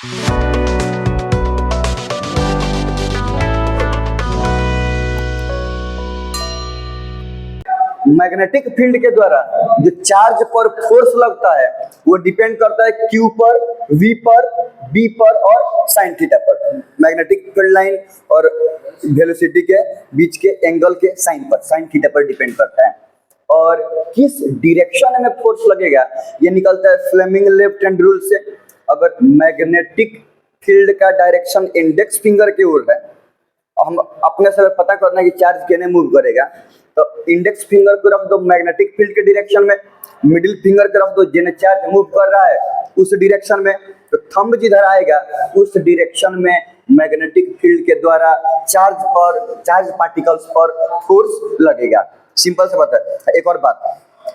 Magnetic field के द्वारा जो चार्ज पर फोर्स लगता है वो डिपेंड करता है Q पर, V पर, B पर और साइन थीटा पर। मैग्नेटिक फील्ड लाइन और वेलोसिटी के बीच के एंगल के साइन पर, साइन थीटा पर डिपेंड करता है। और किस डायरेक्शन में फोर्स लगेगा ये निकलता है फ्लेमिंग लेफ्ट हैंड रूल से। अगर मैग्नेटिक फील्ड का डायरेक्शन इंडेक्स फिंगर की ओर है, हम अपने से पता करना है कि चार्ज केने मूव करेगा, तो इंडेक्स फिंगर को रख दो मैग्नेटिक फील्ड के डायरेक्शन में, मिडिल फिंगर को रख दो जेने चार्ज मूव कर रहा है उस डायरेक्शन में, तो थंब जिधर आएगा उस डायरेक्शन में मैग्नेटिक फील्ड के द्वारा चार्ज पार्टिकल्स पर फोर्स लगेगा। सिंपल से बात है। एक और बात,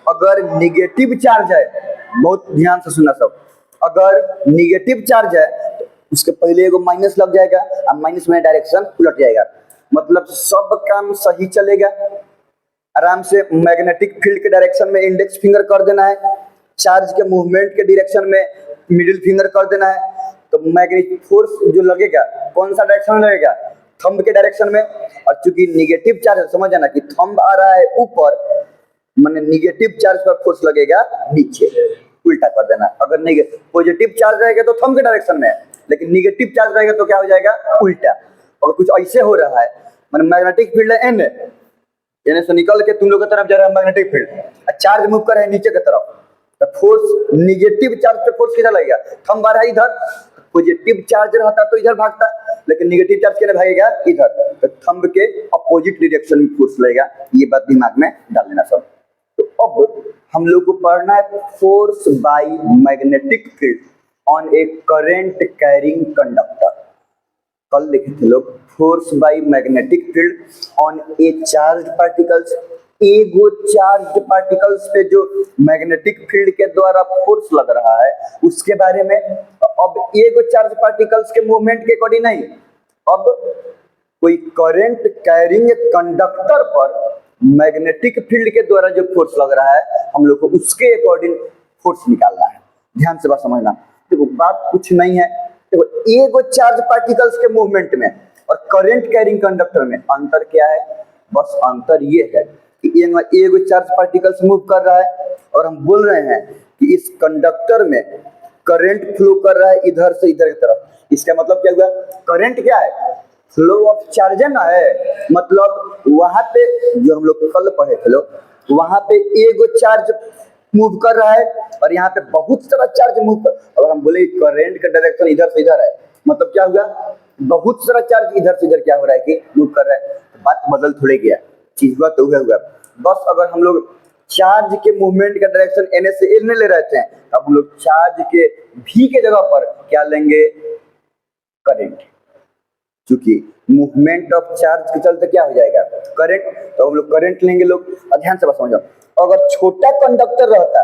अगर निगेटिव चार्ज है, बहुत ध्यान से सुनना सब, अगर निगेटिव चार्ज है तो उसके पहले एगो माइनस लग जाएगा और माइनस में डायरेक्शन उलट जाएगा, मतलब सब काम सही चलेगा। आराम से मैग्नेटिक फील्ड के डायरेक्शन में इंडेक्स फिंगर कर देना है, चार्ज के मूवमेंट के डायरेक्शन में मिडिल फिंगर कर देना है, तो मैग्नेटिक फोर्स जो लगेगा कौन सा डायरेक्शन में लगेगा, थंब के डायरेक्शन में। और चूंकि निगेटिव चार्ज है, समझ जाना कि थंब आ रहा है ऊपर, माने निगेटिव चार्ज पर फोर्स लगेगा नीचे, उल्टा कर देना। अगर पॉजिटिव चार्ज रहेगा तो थंब के डायरेक्शन में, लेकिन निगेटिव चार्ज रहेगा तो क्या हो जाएगा, उल्टा। अगर कुछ ऐसे हो रहा है, माने मैग्नेटिक फील्ड है एन, एन से निकल के तुम लोग की तरफ जा रहा है मैग्नेटिक फील्ड, चार्ज मूव कर रहा है नीचे की तरफ, तो फोर्स निगेटिव चार्ज पे फोर्स किधर लगेगा, थंब आ रहा है इधर, पॉजिटिव चार्ज रहता तो इधर भागता, लेकिन निगेटिव चार्ज किधर भागेगा, इधर, तो थंब के अपोजिट डायरेक्शन में फोर्स लगेगा। ये बात दिमाग में डाल लेना सब। तो अब हम लोग को पढ़ना है force by magnetic field on A current carrying conductor. कल लिखे थे लोग force by magnetic field on A charge particles, एगो चार्ज पार्टिकल्स पे जो मैग्नेटिक फील्ड के द्वारा फोर्स लग रहा है उसके बारे में। अब एगो चार्ज पार्टिकल्स के मूवमेंट के अकॉर्डिंग नहीं, अब कोई करंट कैरिंग कंडक्टर पर मैग्नेटिक फील्ड के द्वारा जो फोर्स लग रहा है हम लोग को उसके अकॉर्डिंग फोर्स निकालना है। ध्यान से बात समझना। देखो बात कुछ नहीं है, देखो एगो चार्ज पार्टिकल्स के मूवमेंट में और करंट कैरिंग कंडक्टर में अंतर क्या है, बस अंतर ये है कि एगो चार्ज पार्टिकल्स मूव कर रहा है और हम बोल रहे हैं कि इस कंडक्टर में करंट फ्लो कर रहा है इधर से इधर की तरफ। इसका मतलब क्या हुआ, करंट क्या है, फ्लो ऑफ चार्ज है ना, है मतलब वहां पे जो हम लोग कल पढ़े थे लोग, वहां पे एगो चार्ज मूव कर रहा है और यहाँ पे बहुत सारा चार्ज मूव कर। अगर हम बोले करंट का डायरेक्शन इधर से इधर है, मतलब क्या हुआ, बहुत सारा चार्ज इधर से इधर क्या हो रहा है कि मूव कर रहा है। तो बात बदल थोड़े गया, चीज हुआ तो हुआ। बस अगर हम लोग चार्ज के मूवमेंट का डायरेक्शन एन से एन ले रहे थे, अब हम लोग चार्ज के भी के जगह पर क्या लेंगे, करंट। क्योंकि मूवमेंट ऑफ चार्ज के चलते क्या हो जाएगा, करंट, तो हम लोग करंट लेंगे लोग। ध्यान से बस समझो, अगर छोटा कंडक्टर रहता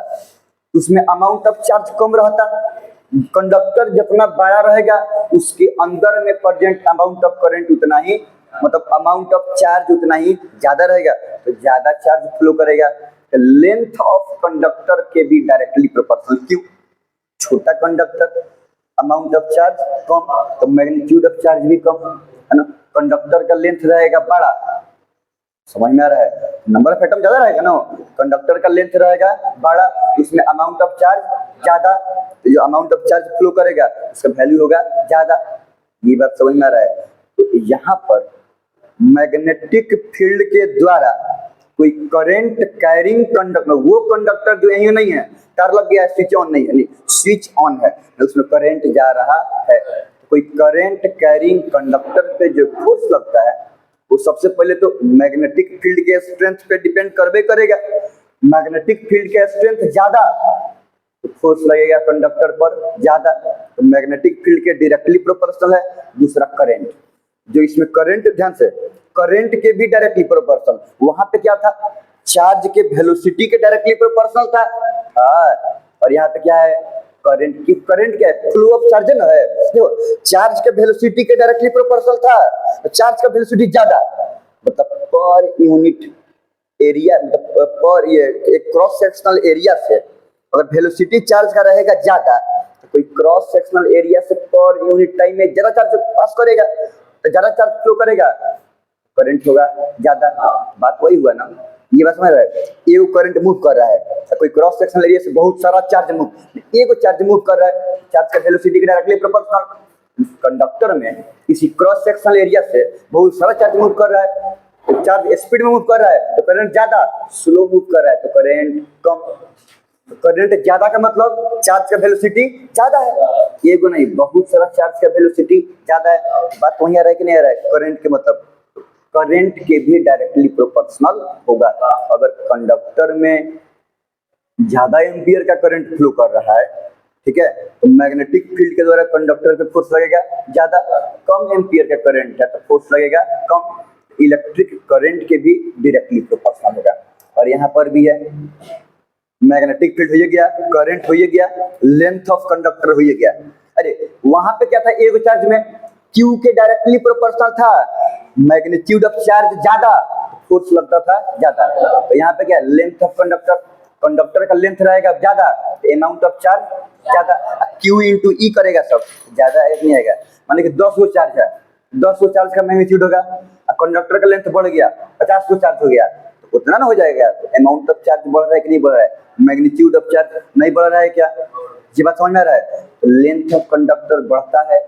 उसमें अमाउंट ऑफ चार्ज कम रहता, कंडक्टर जितना बड़ा रहेगा उसके अंदर में प्रेजेंट अमाउंट ऑफ करंट उतना ही, मतलब अमाउंट ऑफ चार्ज उतना ही ज्यादा रहेगा, तो ज्यादा चार्ज फ्लो करेगा। तो लेंथ ऑफ कंडक्टर के भी डायरेक्टली प्रोपोर्शनल। क्यों, छोटा कंडक्टर अमाउंट ऑफ चार्ज कम, तो मैग्नीट्यूड ऑफ चार्ज भी कम है ना। कंडक्टर का लेंथ रहेगा बड़ा, समझ में आ रहा है, नंबर ऑफ एटम ज्यादा रहेगा ना, कंडक्टर का लेंथ रहेगा बड़ा, इसमें अमाउंट ऑफ चार्ज ज्यादा, तो जो अमाउंट ऑफ चार्ज फ्लो करेगा उसका वैल्यू होगा ज्यादा। ये बात समझ में आ रहा है। तो यहाँ पर मैग्नेटिक फील्ड के द्वारा कोई करंट कैरिंग कंडक्टर, वो कंडक्टर जो यही नहीं है, तार लग गया, स्विच ऑन नहीं है, स्विच ऑन है, उसमें करंट जा रहा है। कोई करंट कैरिंग कंडक्टर पे जो फोर्स लगता है वो सबसे पहले तो मैग्नेटिक फील्ड के स्ट्रेंथ पे डिपेंड करबे करेगा। मैग्नेटिक फील्ड के स्ट्रेंथ ज्यादा तो फोर्स लगेगा कंडक्टर पर ज्यादा, तो मैग्नेटिक फील्ड के डायरेक्टली प्रोपोर्शनल है। दूसरा करंट, जो इसमें करंट, ध्यान से, करंट के भी डायरेक्टली प्रोपोर्शनल, वहां पे क्या था, चार्ज के वेलोसिटी के डायरेक्टली प्रोपोर्शनल था। और यहाँ पे क्या है, करंट की, करंट क्या है, फ्लो ऑफ चार्ज ना है। देखो चार्ज के वेलोसिटी के डायरेक्टली प्रोपोर्शनल था, तो चार्ज का वेलोसिटी ज्यादा, मतलब पर यूनिट एरिया, मतलब पर ये एक क्रॉस सेक्शनल एरिया से अगर वेलोसिटी चार्ज का रहेगा ज्यादा, तो कोई क्रॉस सेक्शनल एरिया से पर यूनिट टाइम में ज्यादा चार्ज पास करेगा तो ज्यादा चार्ज फ्लो करेगा, करंट होगा ज्यादा। बात वही हुआ ना, ये बात समझ रहा है। एगो करंट मूव कर रहा है, कोई क्रॉस सेक्शनल एरिया से बहुत सारा चार्ज मूव, एगो चार्ज मूव कर रहा है, चार्ज का वेलोसिटी के डायरेक्टली प्रोपोर्शनल। कंडक्टर में किसी क्रॉस सेक्शनल एरिया से बहुत सारा चार्ज मूव कर रहा है, तो चार्ज स्पीड में मूव कर रहा है तो करंट ज्यादा, स्लो मूव कर रहा है तो करंट कम। तो करंट ज्यादा का मतलब चार्ज का वेलोसिटी ज्यादा है, एगो नहीं बहुत सारा चार्ज का वेलोसिटी ज्यादा है। बात वहीं आ रहा है कि नहीं आ रहा है? करंट के मतलब करंट के भी डायरेक्टली प्रोपोर्शनल होगा। अगर कंडक्टर में ज्यादा एम्पियर का करंट फ्लो कर रहा है, ठीक है, तो मैग्नेटिक फील्ड के द्वारा कंडक्टर पे फोर्स लगेगा ज्यादा। कम एम्पियर का करंट है तो फोर्स लगेगा कम। इलेक्ट्रिक करंट के भी डायरेक्टली प्रोपोर्शनल होगा। और यहाँ पर भी है, मैग्नेटिक फील्ड हो गया, करंट हो गया, लेंथ ऑफ कंडक्टर हो गया। अरे वहां पे क्या था, एगो चार्ज में क्यू के डायरेक्टली प्रोपोर्शनल था, मैग्नीट्यूड ऑफ चार्ज ज्यादा, फोर्स लगता था ज्यादा। तो यहाँ पे क्या, लेंथ ऑफ कंडक्टर, कंडक्टर का लेंथ रहेगा ज्यादा, अमाउंट ऑफ चार्ज ज्यादा। क्यू इंटू ई करेगा सब ज्यादा, एक नहीं आएगा। माने कि 10 गो चार्ज है, 10 गो चार्ज का मैग्नीट्यूड होगा, कंडक्टर का लेंथ बढ़ गया, 50 गो चार्ज हो गया, तो उतना ना हो जाएगा। तो अमाउंट ऑफ चार्ज बढ़ रहा है कि नहीं बढ़ रहा है? मैग्नीट्यूड ऑफ चार्ज नहीं बढ़ रहा है क्या? ये बात समझ में आ रहा है? तो लेंथ ऑफ कंडक्टर बढ़ता है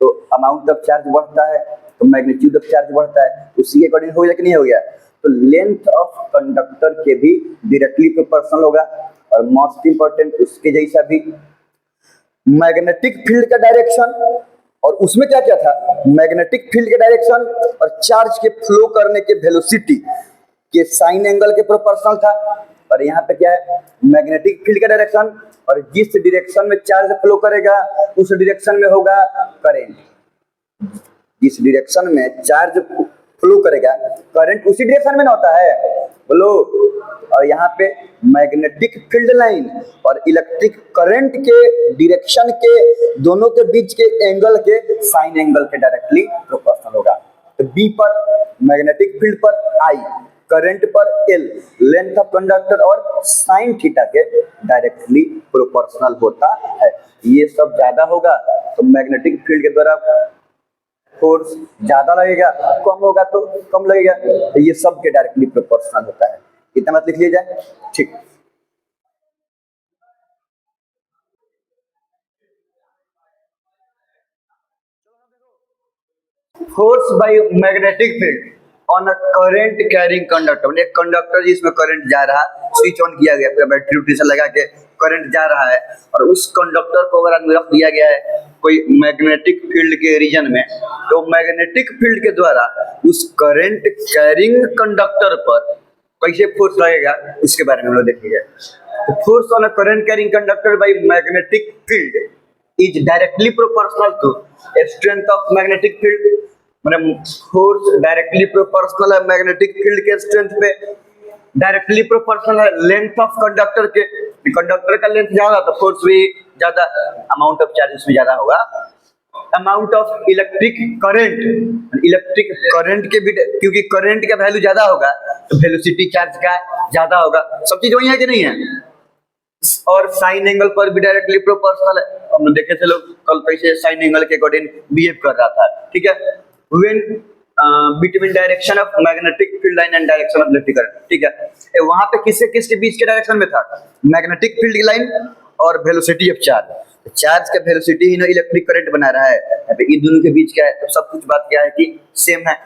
तो अमाउंट ऑफ चार्ज बढ़ता है, तो मैग्नीट्यूड ऑफ चार्ज बढ़ता है, उसी के अकॉर्डिंग हो गया कि नहीं हो गया? तो लेंथ ऑफ कंडक्टर के भी डायरेक्टली प्रोपोर्शनल होगा। और मोस्ट इंपॉर्टेंट उसके जैसा भी मैग्नेटिक फील्ड का डायरेक्शन, और उसमें क्या क्या था, मैग्नेटिक फील्ड के डायरेक्शन और चार्ज के फ्लो करने के वेलोसिटी के साइन एंगल के प्रोपोर्शनल था। और यहाँ पे क्या है, मैग्नेटिक फील्ड का डायरेक्शन और जिस डायरेक्शन में चार्ज फ्लो करेगा उस डायरेक्शन में होगा करंट। जिस डायरेक्शन में चार्ज फ्लो करेगा करंट उसी डायरेक्शन में ना होता है, बोलो। और यहाँ पे मैग्नेटिक फील्ड लाइन और इलेक्ट्रिक करंट के डायरेक्शन के दोनों के बीच के एंगल के साइन एंगल के डायरेक्टली प्रोपोर्शनल होगा। तो बी पर मैग्नेटिक फील्ड पर आई, करंट पर एल, लेंथ ऑफ कंडक्टर और साइन थीटा के डायरेक्टली प्रोपोर्शनल होता है। ये सब ज्यादा होगा तो मैग्नेटिक फील्ड के द्वारा फोर्स ज्यादा लगेगा, कम होगा तो कम लगेगा। तो ये सब के डायरेक्टली प्रोपोर्शनल होता है। इतना मत लिख लिया जाए, ठीक। Force by magnetic field on a current carrying conductor, एक कंडक्टर जिसमें करंट जा रहा, स्विच ऑन किया गया, बैटरी उटरी लगा के करंट जा रहा है, और उस कंडक्टर को अगर रख दिया गया है कोई मैग्नेटिक फील्ड के रीजन में, तो मैग्नेटिक फील्ड के द्वारा उस करंट कैरिंग कंडक्टर पर कैसे फोर्स लगेगा इसके बारे में हम लोग देखेंगे। तो force on a current carrying conductor by magnetic field is directly proportional to strength of magnetic field. मतलब फोर्स डायरेक्टली प्रोपोर्शनल है मैग्नेटिक फील्ड के स्ट्रेंथ पे, डायरेक्टली प्रोपोर्शनल है लेंथ ऑफ कंडक्टर के। कंडक्टर का लेंथ ज्यादा तो फोर्स भी ज्यादा, अमाउंट ऑफ चार्ज उसमें ज्यादा होगा। Amount of electric current, electric current के भी, क्योंकि करंट का वैल्यू ज्यादा होगा तो वेलोसिटी चार्ज का ज्यादा होगा। सब चीज वही है कि नहीं है? और साइन एंगल पर भी डायरेक्टली प्रोपोर्शनल है। हम देखे थे लोग कल कैसे साइन एंगल के अकॉर्डिंग बिहेव कर रहा था, ठीक है। When between direction of magnetic field line and direction of electric current, ठीक है। वहां पे किसके बीच के डायरेक्शन में था? मैग्नेटिक फील्ड की लाइन और वेलोसिटी ऑफ चार्ज। चार्ज का वेलोसिटी ही ना इलेक्ट्रिक करंट बना रहा है, यहाँ पे इन दोनों के बीच क्या है, तो सब कुछ बात क्या है कि सेम है।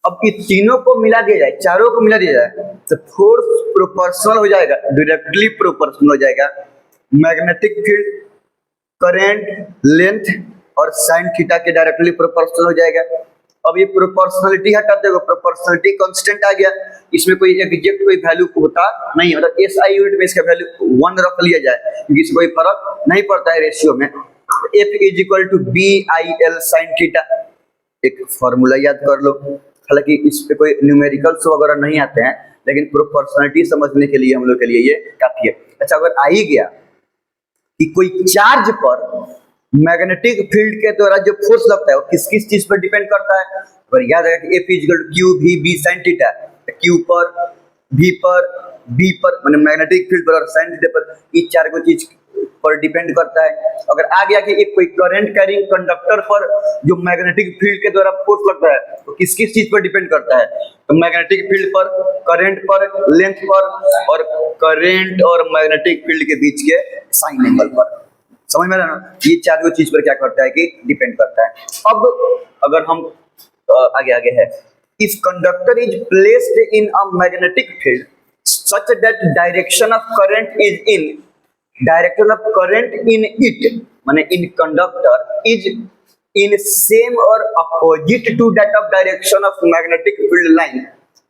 अब इन तीनों को मिला दिया जाए, चारों को मिला दिया जाए तो फोर्स प्रोपोर्शनल हो जाएगा, डायरेक्टली प्रोपोर्शनल हो जाएगा। मैग्नेटिक फील्ड, करंट, लेंथ और साइन थीटा के डायरेक्टली प्रोपोर्शनल हो जाएगा। अब ये प्रोपोर्शनलिटी हटाते हो, प्रोपोर्शनलिटी कांस्टेंट आ गया, इसमें कोई एग्जैक्ट कोई वैल्यू होता नहीं, मतलब एसआई यूनिट में इसका वैल्यू 1 रख लिया जाए क्योंकि इसमें कोई फर्क नहीं पड़ता है रेशियो में। F = BIL sin थीटा, एक फॉर्मूला याद कर लो। हालांकि इस पे कोई न्यूमेरिकल्स वगैरह नहीं आते हैं, लेकिन प्रोपोर्शनलिटी समझने के लिए हम लोग के लिए ये काफी है। अच्छा, अगर आ ही गया कि कोई चार्ज पर मैग्नेटिक फील्ड के द्वारा जो फोर्स लगता है वो किस किस चीज पर डिपेंड करता है, अगर याद है कि F = QVB sin theta, Q पर, V पर, B पर, मैंने मैग्नेटिक फील्ड पर और sin थीटा पर, ये चार को चीज पर डिपेंड करता है। अगर आ गया कि एक कोई करंट कैरिंग कंडक्टर पर जो मैग्नेटिक फील्ड के द्वारा फोर्स लगता है तो किस किस चीज पर डिपेंड करता है, तो मैग्नेटिक फील्ड पर, करंट पर, लेंथ पर, और करंट और मैग्नेटिक फील्ड के बीच के साइन एंगल पर। समझ में आ रहा है ना, ये चारों चीज पर क्या करता है कि डिपेंड करता है। अब अगर हम आगे आगे है, if conductor is placed in a magnetic field such that direction of current in it माने in conductor is in same or opposite to that of direction of magnetic field line,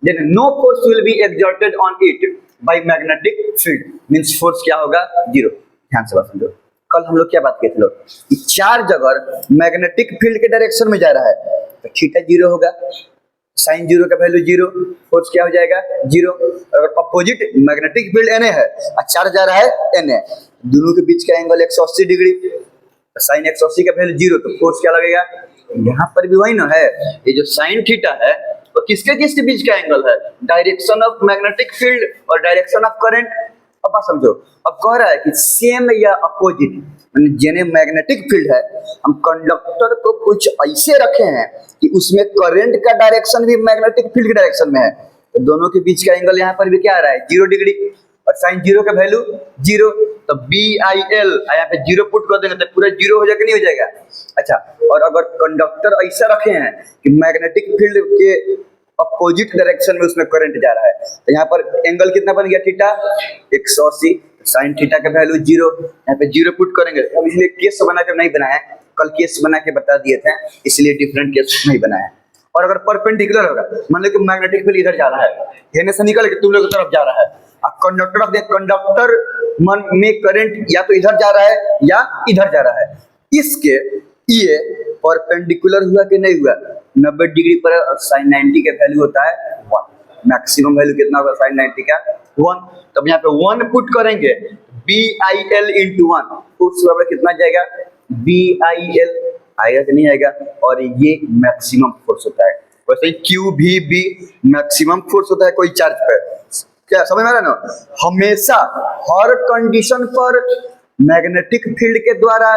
then no force will be exerted on it by magnetic field, means force क्या होगा, zero. ध्यान से बात समझो, कल हम लोग क्या बात किए थे लोग, चार्ज अगर मैग्नेटिक फील्ड के डायरेक्शन में जा रहा है तो थीटा जीरो होगा, साइन जीरो का वैल्यू जीरो, फोर्स क्या हो जाएगा, जीरो। अगर अपोजिट मैग्नेटिक फील्ड एन है और चार्ज जा रहा है एन है, दोनों के बीच का एंगल 180 डिग्री, साइन 180 का वैल्यू जीरो, तो फोर्स क्या लगेगा, यहाँ पर भी वही ना है, ये जो साइन थीटा है तो किसके किसके बीच का एंगल है, डायरेक्शन ऑफ मैग्नेटिक फील्ड और डायरेक्शन ऑफ करंट। अब बात समझो, अब कह रहा है कि सेम या अपोजिट, जेने मैग्नेटिक फील्ड है, हम कंडक्टर को कुछ ऐसे रखे हैं कि उसमें करंट का डायरेक्शन भी मैग्नेटिक फील्ड के डायरेक्शन में है, तो दोनों के बीच का एंगल यहाँ पर भी क्या आ रहा है, 0 डिग्री, और साइन जीरो का वैल्यू जीरो, तो BIL यहाँ पे जीरो पुट कर देंगे तो पूरा जीरो हो जाएगा, नहीं हो जाएगा। अच्छा, और अगर कंडक्टर ऐसा रखे हैं कि मैग्नेटिक फील्ड के अपोजिट डायरेक्शन में उसमें करंट जा रहा है, तो यहाँ पर एंगल कितना बन गया, थीटा 180, साइन थीटा का वैल्यू जीरो, यहाँ पे जीरो पुट करेंगे। अब इसलिए केस बना के नहीं बनाया, कल केस बना के बता दिए थे, इसलिए डिफरेंट केस नहीं बनाया। और अगर परपेंडिकुलर होगा, मान लो कि मैग्नेटिक फील्ड इधर जा रहा है, यहाँ से निकल के तुम लोग की तरफ जा रहा है, अब कंडक्टर मन में करंट या तो इधर जा रहा है या इधर जा रहा है, इसके ये परपेंडिकुलर हुआ कि नहीं हुआ, 90 डिग्री पर साइन 90 का वैल्यू होता है 1, मैक्सिमम वैल्यू कितना होगा साइन 90 का 1, तब यहाँ पे 1 पुट करेंगे, BIL इंटू 1, फोर्स कितना जाएगा, BIL आएगा कि नहीं आएगा, और ये मैक्सिमम फोर्स होता है। वैसे ही QVB मैक्सिमम फोर्स होता है कोई चार्ज पे, क्या समझ में आ रहा है ना। हमेशा हर कंडीशन पर मैग्नेटिक फील्ड के द्वारा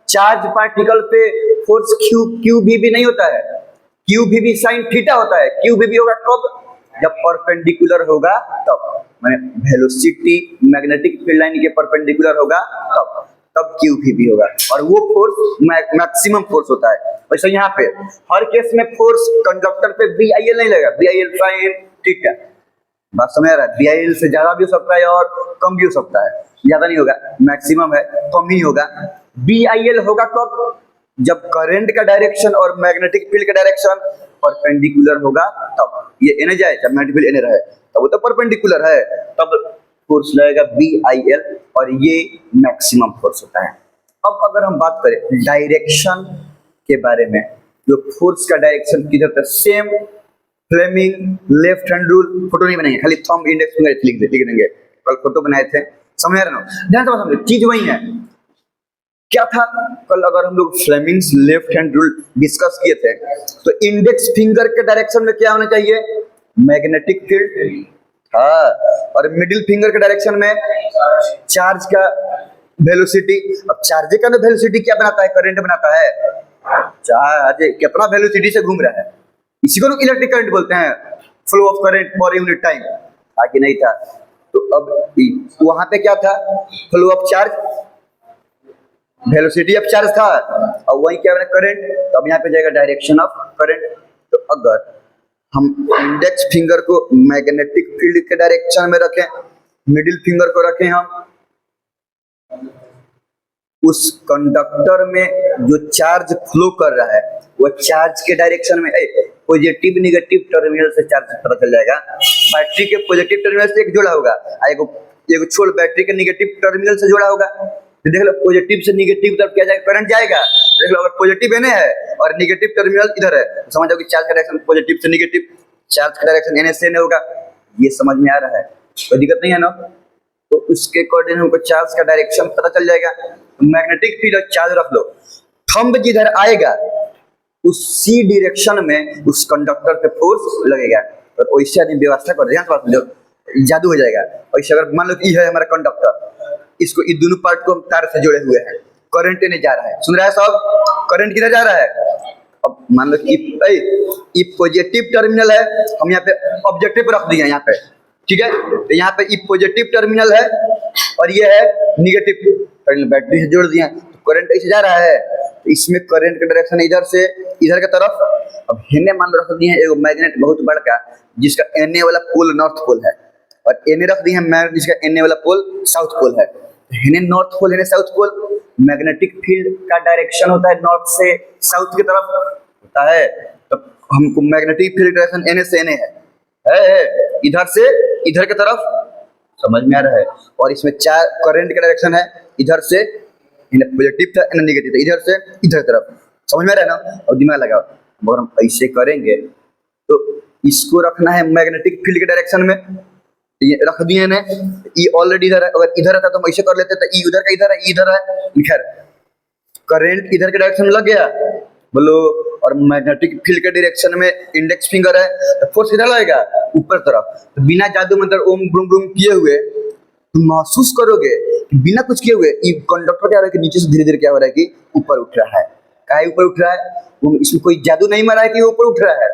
चार्ज पार्टिकल पे फोर्स QVB नहीं होता है, QVB साइन थीटा होता है। QVB होगा कब, जब परपेंडिकुलर होगा तब, माने वेलोसिटी मैग्नेटिक फील्ड लाइन के परपेंडिकुलर होगा तब QVB होगा, और वो फोर्स मैक्सिमम फोर्स होता है। वैसे यहाँ पे हर केस में फोर्स कंडक्टर पे BIL नहीं लगेगा, BIL साइन थीटा, बात समझ आ रहा है, BIL से ज्यादा भी हो सकता है और कम भी हो सकता है, ज्यादा नहीं होगा, मैक्सिमम है, कम ही होगा। BIL होगा कब, जब करंट का डायरेक्शन और मैग्नेटिक फील्ड का डायरेक्शन परपेंडिकुलर होगा तब, ये एने जाए जब मैग्नेटिक फील्ड एने रहे तब वो तो परपेंडिकुलर है, तब फोर्स लगेगा BIL, और ये मैक्सिमम फोर्स होता है। अब अगर हम बात करें डायरेक्शन के बारे में, जो फोर्स का डायरेक्शन किधर था, same Fleming left hand rule, photo नहीं बनाएंगे, खाली थंब इंडेक्स फिंगर लिख देंगे, कल फोटो बनाए थे, समझ रहे हो, ध्यान से समझो, चीज वही है। क्या था कल, अगर हम लोग Fleming's left hand rule discuss किए थे, तो इंडेक्स फिंगर के डायरेक्शन में क्या होना चाहिए, मैग्नेटिक फील्ड, हाँ, और मिडिल फिंगर के डायरेक्शन में चार्ज का वेलोसिटी। अब चार्ज का वेलोसिटी क्या बनाता है, करंट बनाता है, चार्ज कितना वेलोसिटी से घूम रहा है, इसी को लोग इलेक्ट्रिक करंट बोलते हैं, flow of current per unit time, आगे नहीं था। तो अब वहां पे क्या था, flow of charge, velocity of charge था, और वही क्या करंट, तो अब यहाँ पे जाएगा डायरेक्शन ऑफ करंट। तो अगर हम इंडेक्स फिंगर को मैग्नेटिक फील्ड के डायरेक्शन में रखें, मिडिल फिंगर को रखें हम उस कंडक्टर में जो चार्ज फ्लो कर रहा है वो चार्ज के डायरेक्शन में, पॉजिटिव निगेटिव टर्मिनल से चार्ज पता चल जाएगा। बैटरी के पॉजिटिव टर्मिनल से एक जोड़ा होगा, एगो छोड़ बैटरी के निगेटिव टर्मिनल से जोड़ा होगा, तो देख लो पॉजिटिव से निगेटिव तरफ क्या जाएगा, करंट जाएगा। देख लो अगर पॉजिटिव एने है और निगेटिव टर्मिनल इधर है, तो समझ जाओ कि चार्ज का डायरेक्शन पॉजिटिव से निगेटिव, चार्ज का डायरेक्शन एने से एने होगा। ये समझ में आ रहा है, कोई दिक्कत नहीं है ना। तो उसके अकॉर्डिंग हमको चार्ज का डायरेक्शन पता चल जाएगा। मैग्नेटिक फील्ड और चार्ज रख लो, थंब जिधर आएगा उसी डायरेक्शन में उस कंडक्टर पे फोर्स लगेगा। और वैसे आदमी व्यवस्था कर ध्यान से बात समझो, जादू हो जाएगा। वैसे अगर मान लो कि है हमारा कंडक्टर, इसको ये दोनों पार्ट को हम तार से जोड़े हुए हैं, करंट इन्हें जा रहा है। सुन रहा है सब, करंट किधर जा रहा है? अब मान लो कि ये पॉजिटिव टर्मिनल है, हम यहाँ पे ऑब्जेक्टिव रख दिए यहाँ पे, ठीक है। तो यहाँ पे ये पॉजिटिव टर्मिनल है और ये है निगेटिव टर्मिनल, बैटरी से जोड़ दिए, तो करंट ऐसे जा रहा है। तो इसमें करंट का डायरेक्शन इधर से इधर की तरफ। अब हेने मान लो रख दिए हैं एगो मैग्नेट बहुत बड़का, जिसका एने वाला पोल नॉर्थ पोल है, और एने रख दिए हैं मैग्नेट जिसका एने वाला पोल साउथ पोल है। हेने नॉर्थ पोल, हेने साउथ पोल। मैग्नेटिक फील्ड का डायरेक्शन होता है नॉर्थ से साउथ की तरफ होता है, तो हमको मैग्नेटिक फील्ड डायरेक्शन एने से एने है इधर से इधर की तरफ, समझ में आ रहा है। और इसमें चार करंट का डायरेक्शन है, इधर से पॉजिटिव था नेगेटिव था, इधर से इधर तरफ, समझ में आ रहा है ना। और दिमाग लगाओ, अगर हम ऐसे करेंगे तो इसको रखना है मैग्नेटिक फील्ड के डायरेक्शन में, ये रख दिए ने, ये ऑलरेडी इधर है। अगर इधर रहता तो हम ऐसे कर लेते, तो ये उधर का इधर है, इधर है, खैर करंट इधर के डायरेक्शन में लग गया बोलो, और मैग्नेटिक फील्ड के डायरेक्शन में इंडेक्स फिंगर है, तो फोर्स इधर लगेगा ऊपर तरफ। तो बिना जादू मंत्र ओम ब्रूम ब्रूम किए हुए तुम महसूस करोगे कि बिना कुछ किए हुए ये कंडक्टर क्या हो रहा है कि नीचे से धीरे धीरे क्या हो रहा है कि ऊपर उठ रहा है। काहे ऊपर उठ रहा है? इसमें कोई जादू नहीं मारा है कि ऊपर उठ रहा है।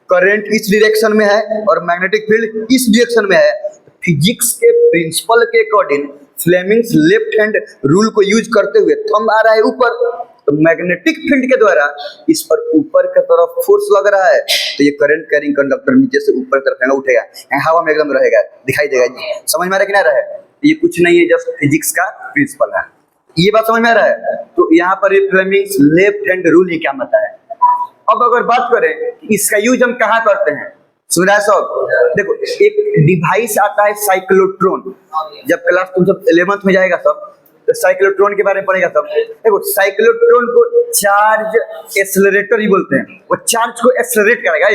करंट इस डायरेक्शन में है और मैग्नेटिक फील्ड इस डायरेक्शन में है। फिजिक्स के प्रिंसिपल के according Fleming's left hand rule को यूज करते हुए थंब आ रहा है ऊपर, तो मैग्नेटिक फील्ड के द्वारा इस पर ऊपर की तरफ फोर्स लग रहा है, तो ये करंट कैरिंग कंडक्टर नीचे से ऊपर की तरफ उठेगा, हवा में एकदम रहेगा, दिखाई देगा जी। समझ में आ रहा है कि ना रहा है? ये कुछ नहीं है, जस्ट फिजिक्स का प्रिंसिपल है। ये बात समझ में आ रहा है? तो यहाँ पर ये फ्लेमिंग्स लेफ्ट हैंड रूल ही क्या मतलब है। अब अगर बात करें इसका यूज हम कहाँ करते हैं, सुन रहा है सब? देखो, एक डिवाइस आता है साइक्लोट्रॉन, जब क्लास तुम सब 11th में जाएगा सब, तो साइक्लोट्रॉन के बारे में पढ़ेगा सब। देखो, साइक्लोट्रॉन को चार्ज एक्सेलरेटर ही बोलते हैं, वो चार्ज को एक्सेलरेट करेगा।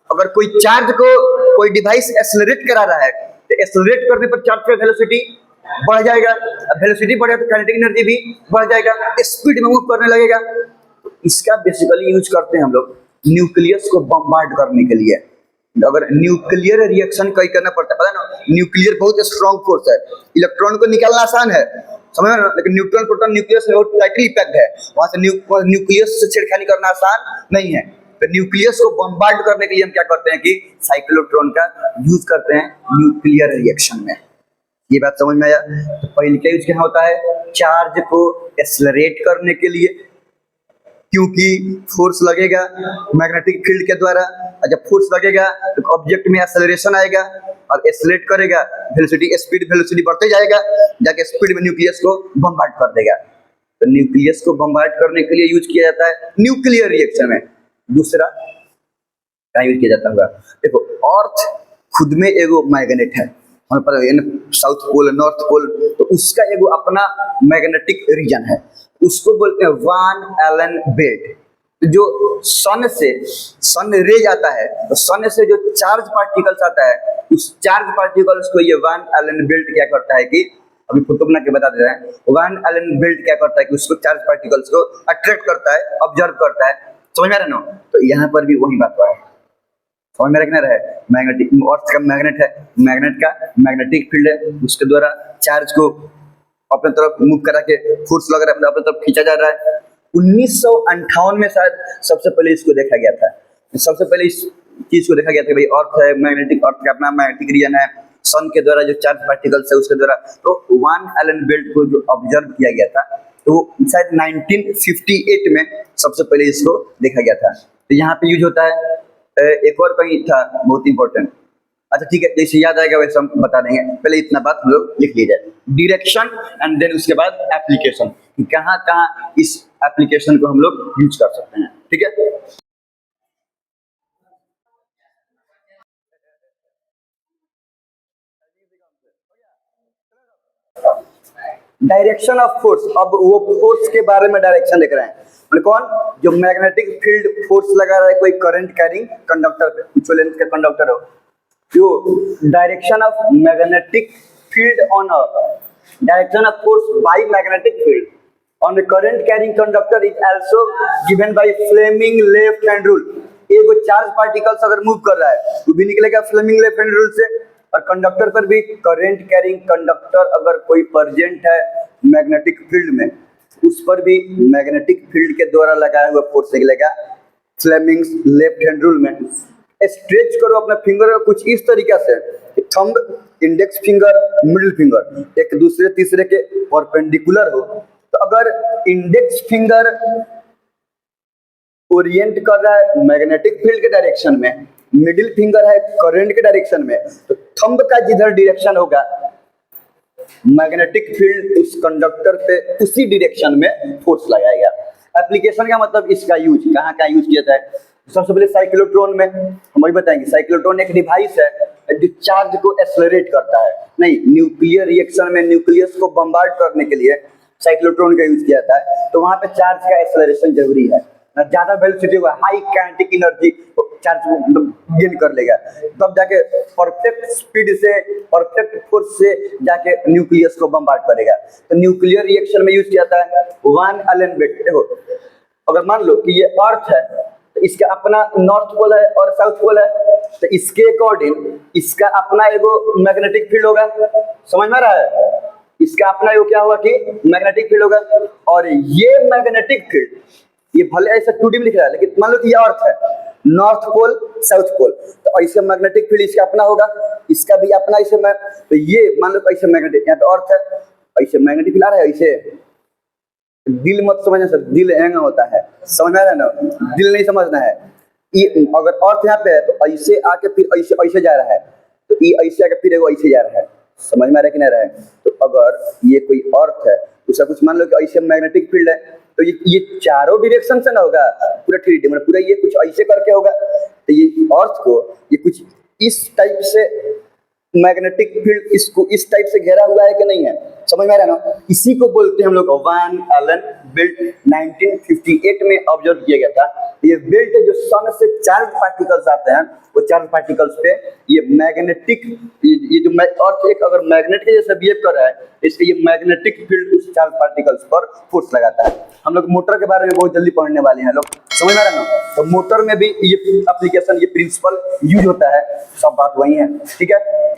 अगर कोई चार्ज को कोई डिवाइस एक्सेलरेट करा रहा है, तो एक्सेलरेट करने पर चार्ज का वेलोसिटी बढ़ जाएगा, वेलोसिटी बढ़ेगा तो काइनेटिक एनर्जी भी बढ़ जाएगा, स्पीड में मूव करने लगेगा। इसका बेसिकली यूज करते हैं हम लोग न्यूक्लियस को बम्बार्ड करने के लिए। अगर न्यूक्लियर रिएक्शन कहीं करना पड़ता है, पता है ना, न्यूक्लियर बहुत स्ट्रॉन्ग फोर्स है, इलेक्ट्रॉन को निकालना आसान है, समझ में, लेकिन न्यूट्रॉन प्रोटॉन न्यूक्लियस में बहुत टाइटली पैक्ड है, वहां से न्यूक्लियस से छेड़खानी करना आसान नहीं है। तो न्यूक्लियस को बम्बार्ड करने के लिए हम क्या करते हैं कि साइक्लोट्रॉन का यूज करते हैं न्यूक्लियर रिएक्शन में। ये बात समझ में आया? तो पहले क्या यूज क्या होता है, चार्ज को एक्सेलरेट करने के लिए, क्योंकि फोर्स लगेगा मैग्नेटिक फील्ड के द्वारा, और जब फोर्स लगेगा तो ऑब्जेक्ट में एक्सेलरेशन आएगा और एक्सेलरेट करेगा, वेलोसिटी स्पीड वेलोसिटी बढ़ते जाएगा, जाके स्पीड में न्यूक्लियस को बम्बार्ड कर देगा। तो न्यूक्लियस को बम्बार्ड करने के लिए यूज किया जाता है न्यूक्लियर रिएक्शन में। दूसरा क्या यूज किया जाता होगा, देखो, अर्थ खुद में एगो मैग्नेट है, हमें पता है साउथ पोल नॉर्थ पोल, तो उसका एगो अपना मैग्नेटिक रीजन है, उसको बोलते हैं वान एलन बेल्ट। जो सन रेज आता है, तो सन से जो चार्ज पार्टिकल्स आता है, उस चार्ज पार्टिकल्स को ये वान एलन बेल्ट क्या करता है कि, अभी फोटो बना के बता दे रहे हैं, वान एलन बेल्ट क्या करता है कि उसको चार्ज पार्टिकल्स को अट्रैक्ट करता है, ऑब्जर्व करता है। समझ में आ रहा है ना? तो यहाँ पर भी वही बात हुआ है, समझ में रखना रहे, मैग्नेटिक अर्थ का मैग्नेट है, मैग्नेट का मैग्नेटिक फील्ड है, उसके द्वारा चार्ज को अपने तरफ मूव करा के फोर्स लग रहा है, अपने तरफ खींचा जा रहा है। 1958 में शायद सबसे पहले इसको देखा गया था, सबसे पहले इस चीज को देखा गया था भाई, अर्थ है मैग्नेटिक, अर्थ का अपना मैग्नेटिक रीजन है, सन के द्वारा जो चार्ज पार्टिकल्स है उसके द्वारा, तो वान एलन बेल्ट को जो ऑब्जर्व किया गया था, तो शायद 1958 में सबसे पहले इसको देखा गया था। तो यहाँ पे यूज होता है, एक और कहीं था बहुत इंपॉर्टेंट, अच्छा ठीक है, जैसे याद आएगा वैसे हम बता देंगे, पहले इतना बात हम लोग लिख लीजिए, डायरेक्शन एंड देन उसके बाद एप्लीकेशन, कहाँ कहाँ इस एप्लीकेशन को हम लोग यूज कर सकते हैं, ठीक है। डायरेक्शन ऑफ फोर्स, अब वो फोर्स के बारे में डायरेक्शन लिख रहे हैं, मतलब कौन, जो मैग्नेटिक फील्ड फोर्स लगा रहा है कोई करंट कैरिंग कंडक्टर पे, कुछ लेंथ का कंडक्टर हो, जो direction of magnetic field on a direction of force by magnetic field on the current carrying conductor is also given by Fleming left hand rule. एगो चार्ज पार्टिकल्स अगर move कर रहा है तो भी निकलेगा फ्लेमिंग लेफ्ट हैंड रूल से, और कंडक्टर पर भी करंट कैरिंग कंडक्टर अगर कोई प्रेजेंट है मैग्नेटिक फील्ड में, उस पर भी मैग्नेटिक फील्ड के द्वारा लगाया हुआ फोर्स निकलेगा। फ्लेमिंग्स लेफ्ट हैंड रूल में स्ट्रेच करो अपना फिंगर को कुछ इस तरीके से, thumb, index finger, middle finger एक दूसरे तीसरे के परपेंडिकुलर हो। तो अगर इंडेक्स फिंगर ओरिएंट कर रहा है मैग्नेटिक फील्ड के डायरेक्शन में, मिडिल फिंगर है करंट के डायरेक्शन में, तो थंब का जिधर डायरेक्शन होगा मैग्नेटिक फील्ड उस कंडक्टर पे उसी डायरेक्शन में फोर्स लगाएगा। एप्लीकेशन का मतलब इसका यूज कहाँ कहाँ यूज किया जाए, सबसे पहले साइक्लोट्रॉन में हम वही बताएंगे। साइक्लोट्रॉन एक डिवाइस है जो चार्ज को एक्सेलरेट करता है, नहीं न्यूक्लियर रिएक्शन में न्यूक्लियस को बम्बार्ड करने के लिए साइक्लोट्रॉन का यूज किया जाता है। तो वहां पे चार्ज का एक्सेलरेशन जरूरी है, ज्यादा वेलोसिटी होगा, high kinetic energy charge gain कर लेगा, तब जाके परफेक्ट स्पीड से परफेक्ट फोर्स से जाके न्यूक्लियस को बम्बार्ड करेगा। तो न्यूक्लियर रिएक्शन में यूज किया जाता है वन एलन बेट। देखो अगर मान लो कि ये अर्थ है, तो इसका अपना नॉर्थ पोल है और साउथ पोल है, तो इसके अकॉर्डिंग इसका अपना एगो मैग्नेटिक फील्ड होगा, समझ में आ रहा है? इसका अपना एगो क्या होगा कि मैग्नेटिक फील्ड होगा। और ये मैग्नेटिक फील्ड ये भले ऐसा 2D में लिख रहा है, लेकिन मान लो कि ये अर्थ है, नॉर्थ पोल साउथ पोल, तो ऐसे मैग्नेटिक फील्ड इसका अपना होगा, इसका भी अपना ऐसे में। तो ये मान लो ऐसे मैग्नेटिक, यहाँ पे अर्थ है, ऐसे मैग्नेटिक फील्ड आ रहा है, ऐसे दिल मत समझना सर, दिल एंगा होता है, समझ में आ रहा है ना? दिल नहीं समझना है। ये अगर अर्थ यहाँ पे है तो ऐसे आके फिर ऐसे ऐसे जा रहा है, तो ये ऐसे आके फिर एगो ऐसे जा रहा है, समझ में आ रहा है कि नहीं रहा है? तो अगर ये कोई अर्थ है, उसका कुछ मान लो कि ऐसे मैग्नेटिक फील्ड है, तो ये चारों डायरेक्शन से ना होगा, पूरा 3D मतलब पूरा ये कुछ ऐसे करके होगा। तो ये अर्थ को ये कुछ इस टाइप से मैग्नेटिक फील्ड इसको इस टाइप से घेरा हुआ है कि नहीं है, समझ में आ रहा है ना? इसी को बोलते हैं हम लोग वैन एलन बेल्ट, 1958 में ऑब्जर्व किया गया था। ये बेल्ट जो सन से चार्ज पार्टिकल्स आते हैं, वो चार्ज पार्टिकल्स पे ये मैग्नेटिक ये जो अर्थ एक अगर मैग्नेट के जैसे बिहेव कर रहा है, इसलिए ये मैग्नेटिक फील्ड उस चार्ज पार्टिकल्स पर फोर्स लगाता है। हम लोग मोटर के बारे में बहुत जल्दी पढ़ने वाले हैं लोग, समझ में आ रहा है ना? तो मोटर में भी ये एप्लीकेशन ये प्रिंसिपल यूज होता है, सब बात वही है, ठीक है।